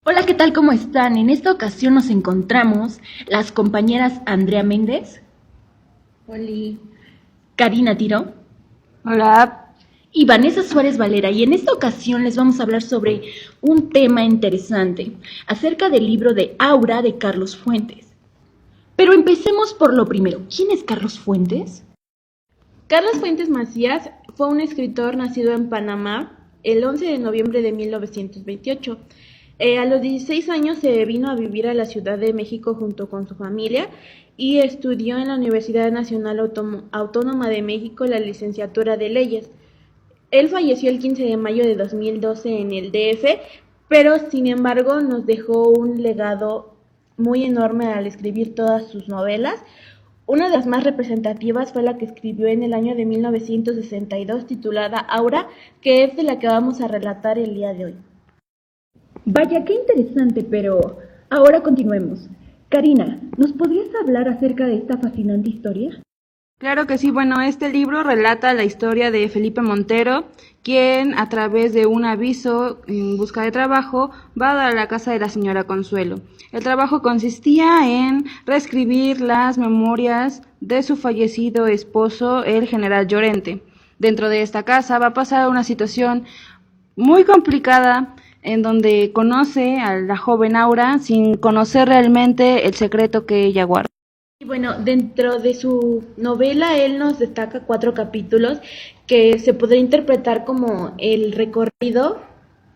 Hola, ¿qué tal? ¿Cómo están? En esta ocasión nos encontramos las compañeras Andrea Méndez, Oli. Karina Tiro Hola. y Vanessa Suárez Valera. Y en esta ocasión les vamos a hablar sobre un tema interesante, acerca del libro de Aura de Carlos Fuentes. Pero empecemos por lo primero. ¿Quién es Carlos Fuentes? Carlos Fuentes Macías fue un escritor nacido en Panamá el 11 de noviembre de 1928. A los 16 años se vino a vivir a la Ciudad de México junto con su familia y estudió en la Universidad Nacional Autónoma de México la licenciatura de Leyes. Él falleció el 15 de mayo de 2012 en el DF, pero sin embargo nos dejó un legado muy enorme al escribir todas sus novelas. Una de las más representativas fue la que escribió en el año de 1962 titulada Aura, que es de la que vamos a relatar el día de hoy. Vaya, qué interesante, pero ahora continuemos. Karina, ¿nos podrías hablar acerca de esta fascinante historia? Claro que sí, bueno, este libro relata la historia de Felipe Montero, quien a través de un aviso en busca de trabajo va a la casa de la señora Consuelo. El trabajo consistía en reescribir las memorias de su fallecido esposo, el general Llorente. Dentro de esta casa va a pasar una situación muy complicada en donde conoce a la joven Aura sin conocer realmente el secreto que ella guarda. Y bueno, dentro de su novela él nos destaca 4 capítulos que se podría interpretar como el recorrido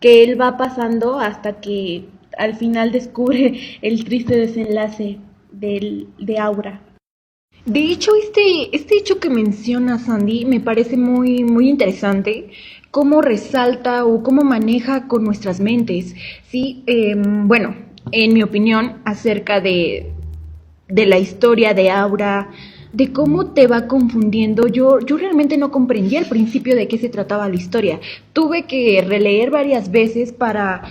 que él va pasando hasta que al final descubre el triste desenlace de Aura. De hecho, este hecho que menciona Sandy me parece muy interesante, cómo resalta o cómo maneja con nuestras mentes, ¿sí? Bueno, en mi opinión, acerca de la historia de Aura, de cómo te va confundiendo. Yo realmente no comprendía al principio de qué se trataba la historia. Tuve que releer varias veces para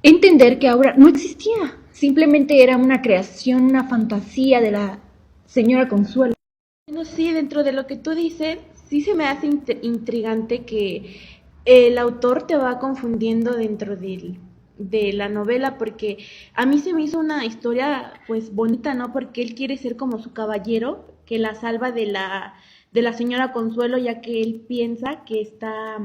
entender que Aura no existía. Simplemente era una creación, una fantasía de la señora Consuelo. Bueno, sí, dentro de lo que tú dices, sí se me hace intrigante que el autor te va confundiendo dentro de la novela, porque a mí se me hizo una historia pues bonita, ¿no? Porque él quiere ser como su caballero que la salva de la señora Consuelo, ya que él piensa que está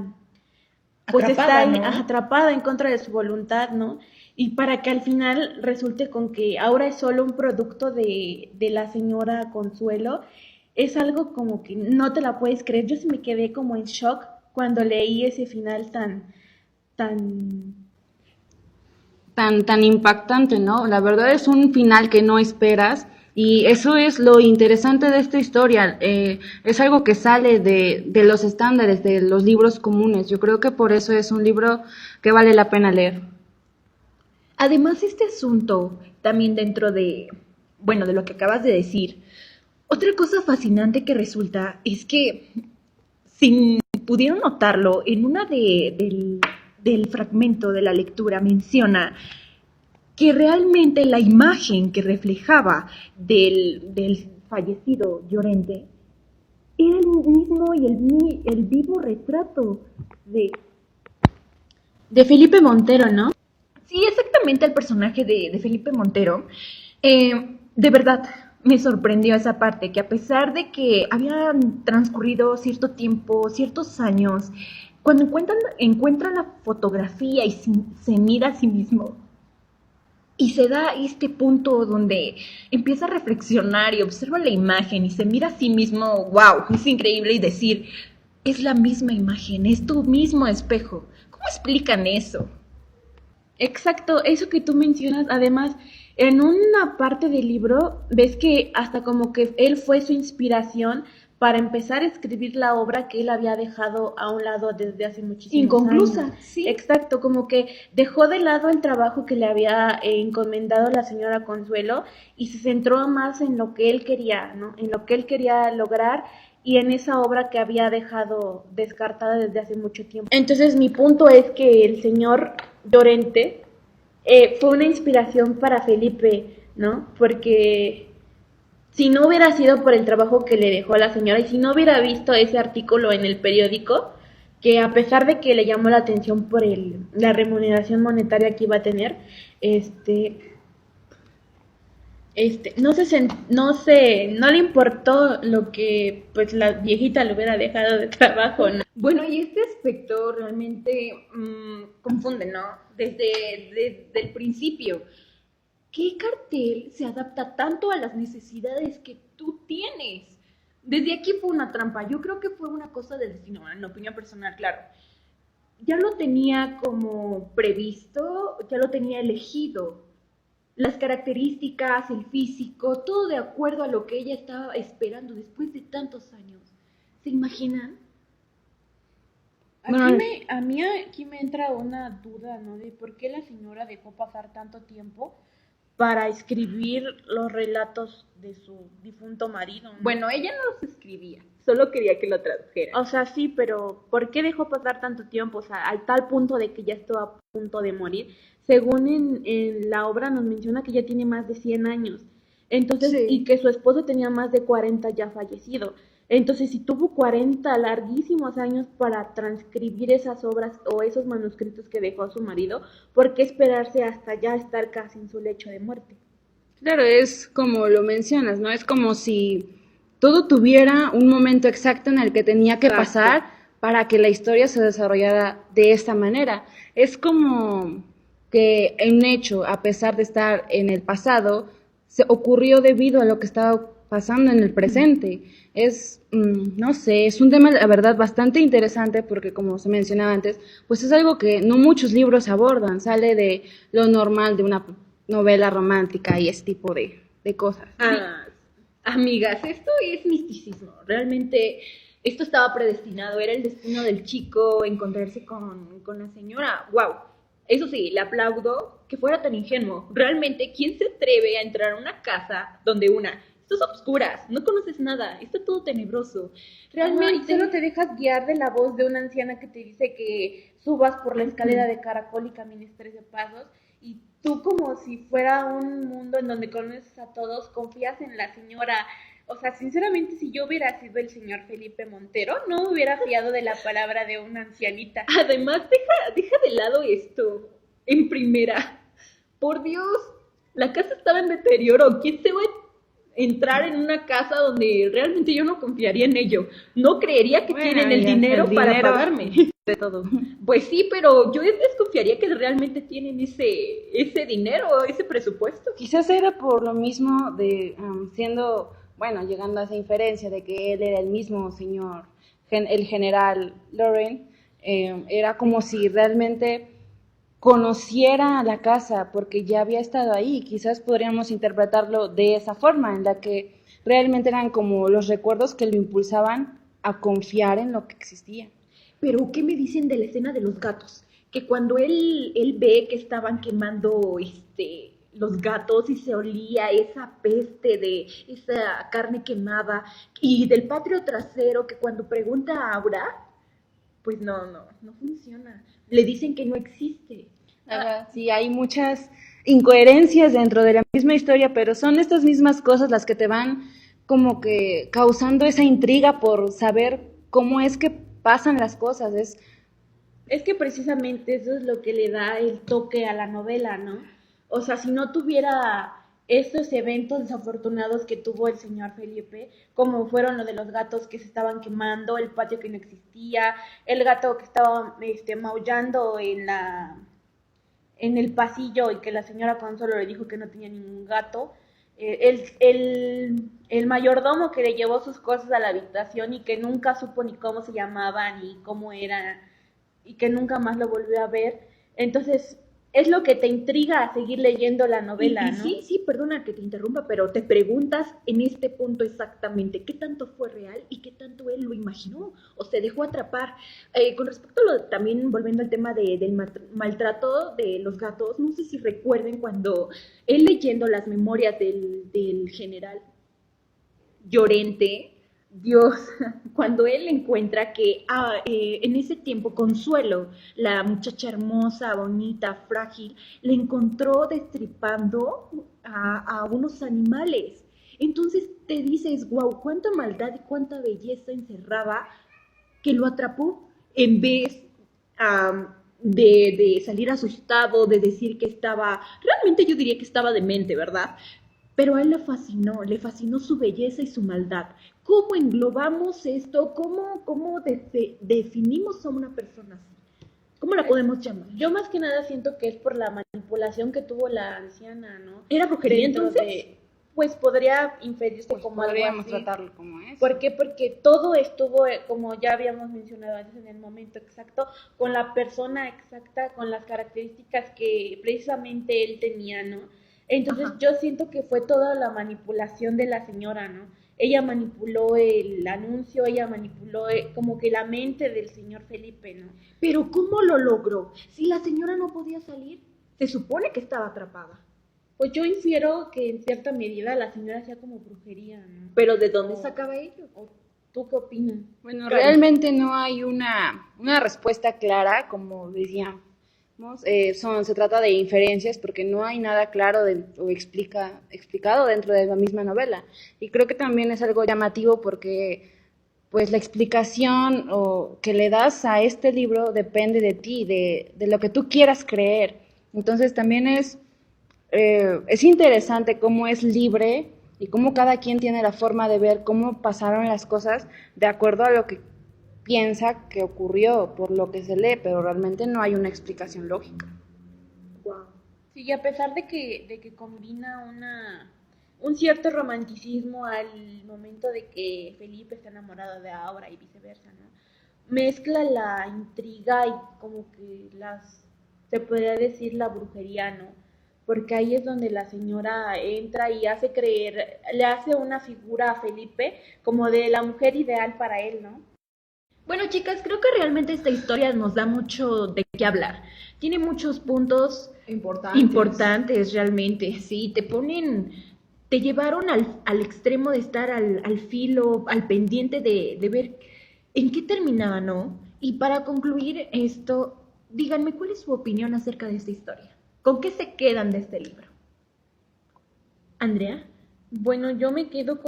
pues Atrapada, está ¿no? atrapada en contra de su voluntad, ¿no? Y para que al final resulte con que ahora es solo un producto de la señora Consuelo, es algo como que no te la puedes creer. Yo sí me quedé como en shock cuando leí ese final tan Tan impactante, ¿no? La verdad es un final que no esperas y eso es lo interesante de esta historia. Es algo que sale de los estándares, de los libros comunes. Yo creo que por eso es un libro que vale la pena leer. Además, este asunto, también dentro de lo que acabas de decir, otra cosa fascinante que resulta es que, si pudieron notarlo, en una del fragmento de la lectura menciona que realmente la imagen que reflejaba del fallecido Llorente era el mismo y el vivo retrato de Felipe Montero, ¿no? Sí, exactamente el personaje de Felipe Montero. De verdad, me sorprendió esa parte, que a pesar de que habían transcurrido cierto tiempo, ciertos años, cuando encuentran la fotografía y se mira a sí mismo, y se da este punto donde empieza a reflexionar y observa la imagen y se mira a sí mismo, wow, es increíble, y decir, es la misma imagen, es tu mismo espejo. ¿Cómo explican eso? Exacto, eso que tú mencionas, además, en una parte del libro ves que hasta como que él fue su inspiración para empezar a escribir la obra que él había dejado a un lado desde hace muchísimos Inconclusa, años. sí. Exacto, como que dejó de lado el trabajo que le había encomendado la señora Consuelo y se centró más en lo que él quería, ¿no? En lo que él quería lograr y en esa obra que había dejado descartada desde hace mucho tiempo. Entonces mi punto es que el señor Llorente fue una inspiración para Felipe, ¿no? Porque si no hubiera sido por el trabajo que le dejó a la señora y si no hubiera visto ese artículo en el periódico, que a pesar de que le llamó la atención por la remuneración monetaria que iba a tener, no le importó lo que pues la viejita le hubiera dejado de trabajo, ¿no? Bueno, y este aspecto realmente confunde, ¿no? Desde el principio. ¿Qué cartel se adapta tanto a las necesidades que tú tienes? Desde aquí fue una trampa. Yo creo que fue una cosa del destino, en opinión personal, claro. Ya lo tenía como previsto, ya lo tenía elegido. Las características, el físico, todo de acuerdo a lo que ella estaba esperando después de tantos años. ¿Se imaginan? A mí aquí me entra una duda, ¿no? De por qué la señora dejó pasar tanto tiempo para escribir los relatos de su difunto marido, ¿no? Bueno, ella no los escribía, solo quería que lo tradujera. O sea, sí, pero ¿por qué dejó pasar tanto tiempo? O sea, al tal punto de que ya estaba a punto de morir. Según en la obra nos menciona que ya tiene más de 100 años. Entonces, Sí. y que su esposo tenía más de 40 ya fallecido. Entonces, si tuvo 40 larguísimos años para transcribir esas obras o esos manuscritos que dejó a su marido, ¿por qué esperarse hasta ya estar casi en su lecho de muerte? Claro, es como lo mencionas, ¿no? Es como si todo tuviera un momento exacto en el que tenía que Exacto. pasar para que la historia se desarrollara de esta manera. Es como que un hecho, a pesar de estar en el pasado, se ocurrió debido a lo que estaba pasando en el presente. Es, no sé, es un tema, la verdad, bastante interesante porque, como se mencionaba antes, pues es algo que no muchos libros abordan, sale de lo normal de una novela romántica y ese tipo de cosas. Amigas, esto es misticismo. Realmente esto estaba predestinado, era el destino del chico encontrarse con la señora. ¡Wow! Eso sí, le aplaudo que fuera tan ingenuo. Realmente, ¿quién se atreve a entrar a una casa donde esto es obscuras, no conoces nada, está todo tenebroso? Realmente solo te dejas guiar de la voz de una anciana que te dice que subas por la escalera de caracol y camines 13 pasos, y tú, como si fuera un mundo en donde conoces a todos, confías en la señora. O sea, sinceramente, si yo hubiera sido el señor Felipe Montero, no me hubiera fiado de la palabra de una ancianita. Además, deja de lado esto. En primera, por Dios, la casa estaba en deterioro. ¿Quién se va a entrar en una casa donde realmente yo no confiaría en ello? No creería que tienen el dinero para pagarme. De todo. Pues sí, pero yo desconfiaría que realmente tienen ese dinero, ese presupuesto. Quizás era por lo mismo de llegando a esa inferencia de que él era el mismo señor, el general Loren, era como si realmente conociera la casa porque ya había estado ahí. Quizás podríamos interpretarlo de esa forma, en la que realmente eran como los recuerdos que lo impulsaban a confiar en lo que existía. Pero, ¿qué me dicen de la escena de los gatos? Que cuando él ve que estaban quemando los gatos y se olía esa peste de esa carne quemada, y del patio trasero, que cuando pregunta a Aura, pues no funciona. Le dicen que no existe. Sí, hay muchas incoherencias dentro de la misma historia, pero son estas mismas cosas las que te van como que causando esa intriga por saber cómo es que pasan las cosas. Es que precisamente eso es lo que le da el toque a la novela, ¿no? O sea, si no tuviera estos eventos desafortunados que tuvo el señor Felipe, como fueron lo de los gatos que se estaban quemando, el patio que no existía, el gato que estaba maullando en el pasillo y que la señora Consuelo le dijo que no tenía ningún gato, el mayordomo que le llevó sus cosas a la habitación y que nunca supo ni cómo se llamaba ni cómo era y que nunca más lo volvió a ver. Entonces, es lo que te intriga a seguir leyendo la novela, ¿no? Sí, perdona que te interrumpa, pero te preguntas en este punto exactamente qué tanto fue real y qué tanto él lo imaginó o se dejó atrapar. Con respecto a también volviendo al tema del maltrato de los gatos, no sé si recuerden cuando él, leyendo las memorias del general Llorente, Dios, cuando él encuentra que en ese tiempo Consuelo, la muchacha hermosa, bonita, frágil, le encontró destripando a unos animales. Entonces te dices, wow, cuánta maldad y cuánta belleza encerraba, que lo atrapó en vez de salir asustado, de decir que estaba, realmente yo diría que estaba demente, ¿verdad? Pero a él le fascinó su belleza y su maldad. ¿Cómo englobamos esto? ¿Cómo definimos a una persona así? ¿Cómo la podemos llamar? Yo más que nada siento que es por la manipulación que tuvo la anciana, ¿no? ¿Era brujería Dentro entonces? pues podría inferirse Pues como algo podríamos así. tratarlo como es. ¿Por qué? Porque todo estuvo, como ya habíamos mencionado antes, en el momento exacto, con la persona exacta, con las características que precisamente él tenía, ¿no? Entonces Ajá. yo siento que fue toda la manipulación de la señora, ¿no? Ella manipuló el anuncio, ella manipuló como que la mente del señor Felipe, ¿no? Pero ¿cómo lo logró? Si la señora no podía salir, se supone que estaba atrapada. Pues yo infiero que en cierta medida la señora hacía como brujería, ¿no? Pero ¿de dónde sacaba ello? ¿O tú qué opinas? Bueno, Claro. realmente no hay una respuesta clara, como decíamos. Se trata de inferencias porque no hay nada claro o explicado dentro de la misma novela. Y creo que también es algo llamativo porque pues la explicación que le das a este libro depende de ti, de lo que tú quieras creer. Entonces también es interesante cómo es libre y cómo cada quien tiene la forma de ver cómo pasaron las cosas de acuerdo a lo que piensa que ocurrió por lo que se lee, pero realmente no hay una explicación lógica. Wow. Sí, y a pesar de que combina un cierto romanticismo al momento de que Felipe está enamorado de Aura y viceversa, ¿no? Mezcla la intriga y como que se podría decir la brujería, ¿no? Porque ahí es donde la señora entra y hace creer, le hace una figura a Felipe como de la mujer ideal para él, ¿no? Bueno, chicas, creo que realmente esta historia nos da mucho de qué hablar. Tiene muchos puntos importantes realmente, sí, te llevaron al extremo de estar al filo, al pendiente de ver en qué terminaba, ¿no? Y para concluir esto, díganme, ¿cuál es su opinión acerca de esta historia? ¿Con qué se quedan de este libro? Andrea. Bueno, yo me quedo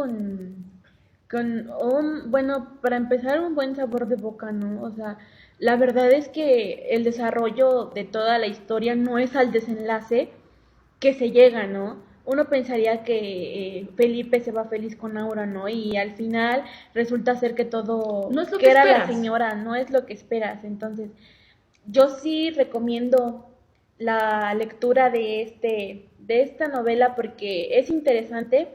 bueno, para empezar, un buen sabor de boca, ¿no? O sea, la verdad es que el desarrollo de toda la historia no es al desenlace que se llega, ¿no? Uno pensaría que Felipe se va feliz con Aura, ¿no? Y al final resulta ser que todo No es lo que que era la esperas. señora, no es lo que esperas. Entonces, yo sí recomiendo la lectura de esta novela porque es interesante,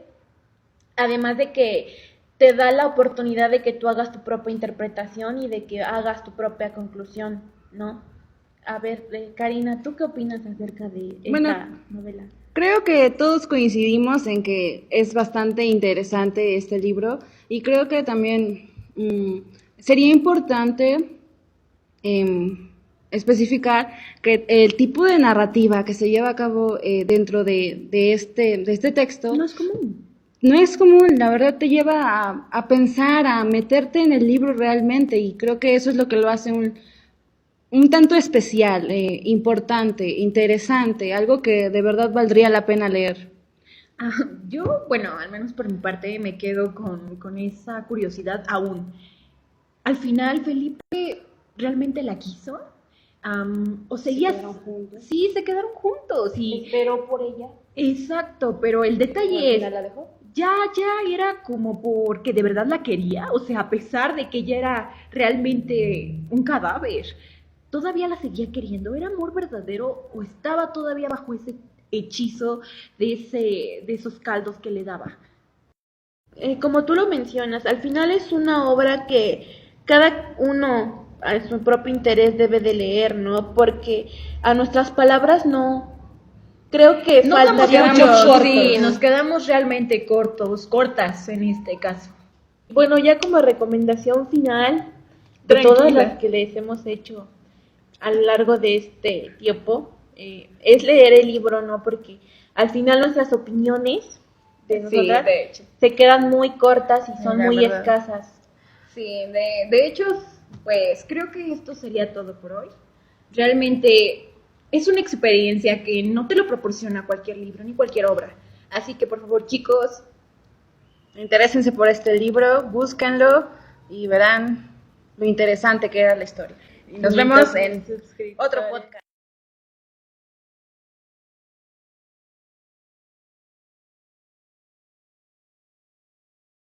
además de que te da la oportunidad de que tú hagas tu propia interpretación y de que hagas tu propia conclusión, ¿no? A ver, Karina, ¿tú qué opinas acerca de esta Bueno, novela? Creo que todos coincidimos en que es bastante interesante este libro y creo que también sería importante especificar que el tipo de narrativa que se lleva a cabo dentro de este texto No es común. no es común, la verdad te lleva a pensar, a meterte en el libro realmente y creo que eso es lo que lo hace un tanto especial, importante, interesante, algo que de verdad valdría la pena leer. Yo, bueno, al menos por mi parte, me quedo con esa curiosidad aún. Al final, Felipe realmente la quiso. O seguía. quedaron juntos. Sí, se quedaron juntos. Y Esperó por ella. exacto, pero el detalle es. ¿La dejó? Ya era como porque de verdad la quería. O sea, a pesar de que ella era realmente un cadáver, todavía la seguía queriendo. ¿Era amor verdadero o estaba todavía bajo ese hechizo de esos caldos que le daba? Como tú lo mencionas, al final es una obra que cada uno a su propio interés debe de leer, ¿no? Porque a nuestras palabras no, creo que No faltaría damos mucho. mucho, cortos. sí, nos quedamos realmente cortas en este caso. Bueno, ya como recomendación final de Tranquila. todas las que les hemos hecho a lo largo de este tiempo, es leer el libro, ¿no? Porque al final nuestras opiniones de nosotras de hecho. se quedan muy cortas y son La muy verdad. escasas. Sí, de hecho, pues creo que esto sería todo por hoy. Realmente es una experiencia que no te lo proporciona cualquier libro ni cualquier obra. Así que por favor, chicos, Interésense por este libro, búsquenlo y verán lo interesante que era la historia. Nos vemos en otro podcast.